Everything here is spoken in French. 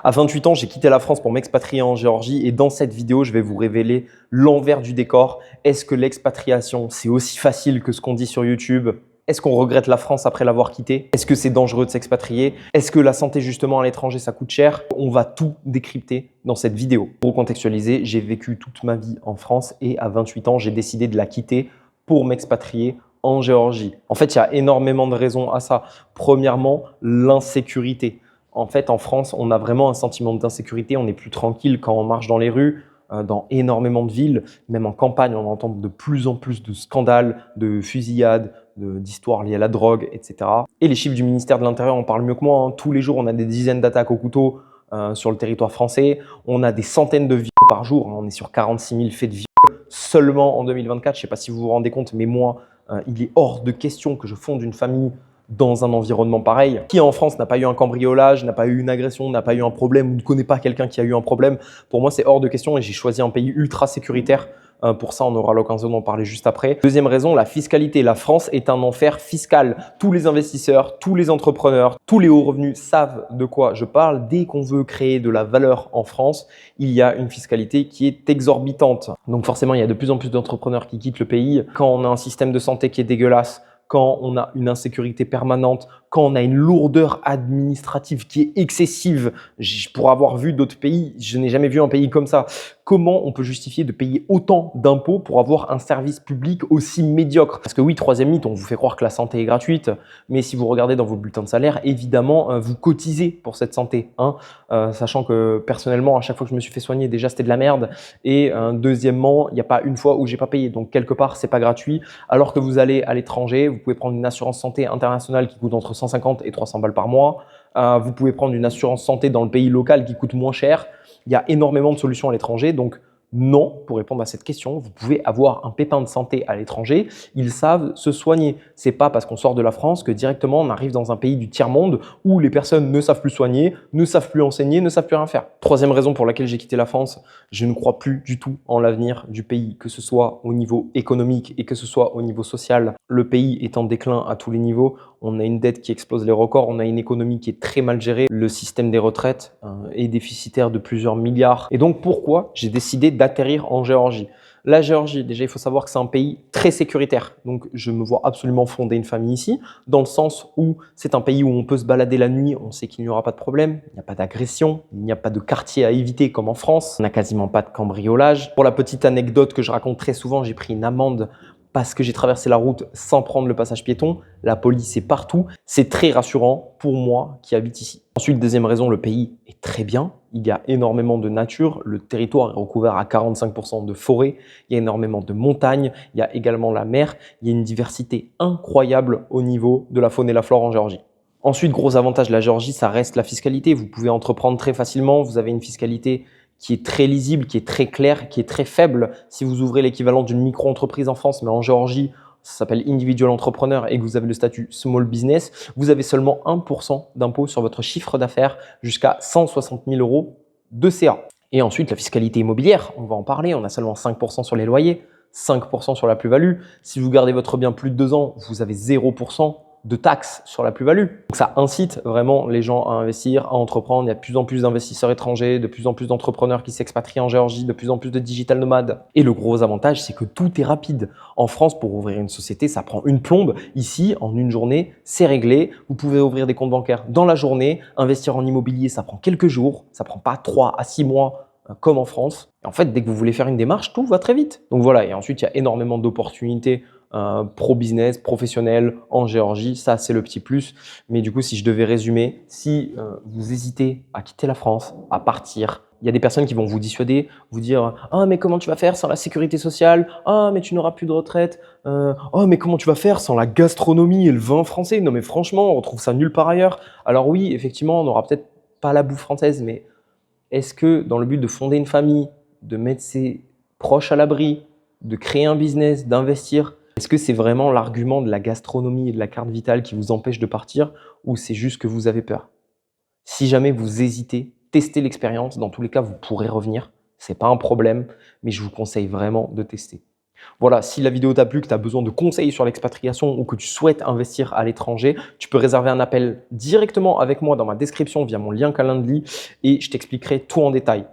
À 28 ans, j'ai quitté la France pour m'expatrier en Géorgie et dans cette vidéo, je vais vous révéler l'envers du décor. Est-ce que l'expatriation, c'est aussi facile que ce qu'on dit sur YouTube? Est-ce qu'on regrette la France après l'avoir quittée? Est-ce que c'est dangereux de s'expatrier? Est-ce que la santé justement à l'étranger, ça coûte cher? On va tout décrypter dans cette vidéo. Pour contextualiser, j'ai vécu toute ma vie en France et à 28 ans, j'ai décidé de la quitter pour m'expatrier en Géorgie. En fait, il y a énormément de raisons à ça. Premièrement, l'insécurité. En fait, en France, on a vraiment un sentiment d'insécurité. On n'est plus tranquille quand on marche dans les rues, dans énormément de villes. Même en campagne, on entend de plus en plus de scandales, de fusillades, d'histoires liées à la drogue, etc. Et les chiffres du ministère de l'Intérieur en parlent mieux que moi, hein. Tous les jours, on a des dizaines d'attaques au couteau sur le territoire français. On a des centaines de viols par jour, hein. On est sur 46 000 faits de viol seulement en 2024. Je ne sais pas si vous vous rendez compte, mais moi, il est hors de question que je fonde une famille dans un environnement pareil. Qui en France n'a pas eu un cambriolage, n'a pas eu une agression, n'a pas eu un problème ou ne connaît pas quelqu'un qui a eu un problème? Pour moi, c'est hors de question et j'ai choisi un pays ultra sécuritaire. Pour ça, on aura l'occasion d'en parler juste après. Deuxième raison, la fiscalité. La France est un enfer fiscal. Tous les investisseurs, tous les entrepreneurs, tous les hauts revenus savent de quoi je parle. Dès qu'on veut créer de la valeur en France, il y a une fiscalité qui est exorbitante. Donc forcément, il y a de plus en plus d'entrepreneurs qui quittent le pays. Quand on a un système de santé qui est dégueulasse, quand on a une insécurité permanente, quand on a une lourdeur administrative qui est excessive. Pour avoir vu d'autres pays, je n'ai jamais vu un pays comme ça. Comment on peut justifier de payer autant d'impôts pour avoir un service public aussi médiocre? Parce que oui, troisième mythe, on vous fait croire que la santé est gratuite, mais si vous regardez dans vos bulletins de salaire, évidemment, vous cotisez pour cette santé, hein. Sachant que personnellement, à chaque fois que je me suis fait soigner, déjà c'était de la merde. Et deuxièmement, il n'y a pas une fois où j'ai pas payé. Donc quelque part, c'est pas gratuit. Alors que vous allez à l'étranger, vous pouvez prendre une assurance santé internationale qui coûte entre 150 et 300 balles par mois. Vous pouvez prendre une assurance santé dans le pays local qui coûte moins cher. Il y a énormément de solutions à l'étranger. Donc non, pour répondre à cette question, vous pouvez avoir un pépin de santé à l'étranger. Ils savent se soigner. C'est pas parce qu'on sort de la France que directement on arrive dans un pays du tiers-monde où les personnes ne savent plus soigner, ne savent plus enseigner, ne savent plus rien faire. Troisième raison pour laquelle j'ai quitté la France, je ne crois plus du tout en l'avenir du pays, que ce soit au niveau économique et que ce soit au niveau social. Le pays est en déclin à tous les niveaux. On a une dette qui explose les records, on a une économie qui est très mal gérée. Le système des retraites est déficitaire de plusieurs milliards. Et donc pourquoi j'ai décidé d'atterrir en Géorgie? La Géorgie, déjà, il faut savoir que c'est un pays très sécuritaire. Donc, je me vois absolument fonder une famille ici, dans le sens où c'est un pays où on peut se balader la nuit, on sait qu'il n'y aura pas de problème, il n'y a pas d'agression, il n'y a pas de quartier à éviter comme en France, on n'a quasiment pas de cambriolage. Pour la petite anecdote que je raconte très souvent, j'ai pris une amende parce que j'ai traversé la route sans prendre le passage piéton. La police est partout. C'est très rassurant pour moi qui habite ici. Ensuite, deuxième raison, le pays est très bien. Il y a énormément de nature. Le territoire est recouvert à 45% de forêt. Il y a énormément de montagnes. Il y a également la mer. Il y a une diversité incroyable au niveau de la faune et la flore en Géorgie. Ensuite, gros avantage de la Géorgie, ça reste la fiscalité. Vous pouvez entreprendre très facilement. Vous avez une fiscalité qui est très lisible, qui est très claire, qui est très faible. Si vous ouvrez l'équivalent d'une micro-entreprise en France, mais en Géorgie, ça s'appelle individual entrepreneur et que vous avez le statut small business, vous avez seulement 1% d'impôt sur votre chiffre d'affaires jusqu'à 160 000 € de CA. Et ensuite, la fiscalité immobilière, on va en parler, on a seulement 5% sur les loyers, 5% sur la plus-value. Si vous gardez votre bien plus de 2 ans, vous avez 0% de taxes sur la plus-value. Donc ça incite vraiment les gens à investir, à entreprendre. Il y a de plus en plus d'investisseurs étrangers, de plus en plus d'entrepreneurs qui s'expatrient en Géorgie, de plus en plus de digital nomades. Et le gros avantage, c'est que tout est rapide. En France, pour ouvrir une société, ça prend une plombe. Ici, en une journée, c'est réglé. Vous pouvez ouvrir des comptes bancaires dans la journée. Investir en immobilier, ça prend quelques jours. Ça prend pas 3 à 6 mois comme en France. Et en fait, dès que vous voulez faire une démarche, tout va très vite. Donc voilà, et ensuite, il y a énormément d'opportunités pro-business, professionnel en Géorgie. Ça, c'est le petit plus. Mais du coup, si je devais résumer, si vous hésitez à quitter la France, à partir, il y a des personnes qui vont vous dissuader, vous dire « Ah, mais comment tu vas faire sans la sécurité sociale? Ah, mais tu n'auras plus de retraite. Oh, mais comment tu vas faire sans la gastronomie et le vin français? Non, mais franchement, on retrouve ça nulle part ailleurs. » Alors oui, effectivement, on n'aura peut-être pas la bouffe française, mais est-ce que dans le but de fonder une famille, de mettre ses proches à l'abri, de créer un business, d'investir, est-ce que c'est vraiment l'argument de la gastronomie et de la carte vitale qui vous empêche de partir ou c'est juste que vous avez peur? Si jamais vous hésitez, testez l'expérience. Dans tous les cas, vous pourrez revenir. Ce n'est pas un problème, mais je vous conseille vraiment de tester. Voilà, si la vidéo t'a plu, que tu as besoin de conseils sur l'expatriation ou que tu souhaites investir à l'étranger, tu peux réserver un appel directement avec moi dans ma description via mon lien Calendly et je t'expliquerai tout en détail.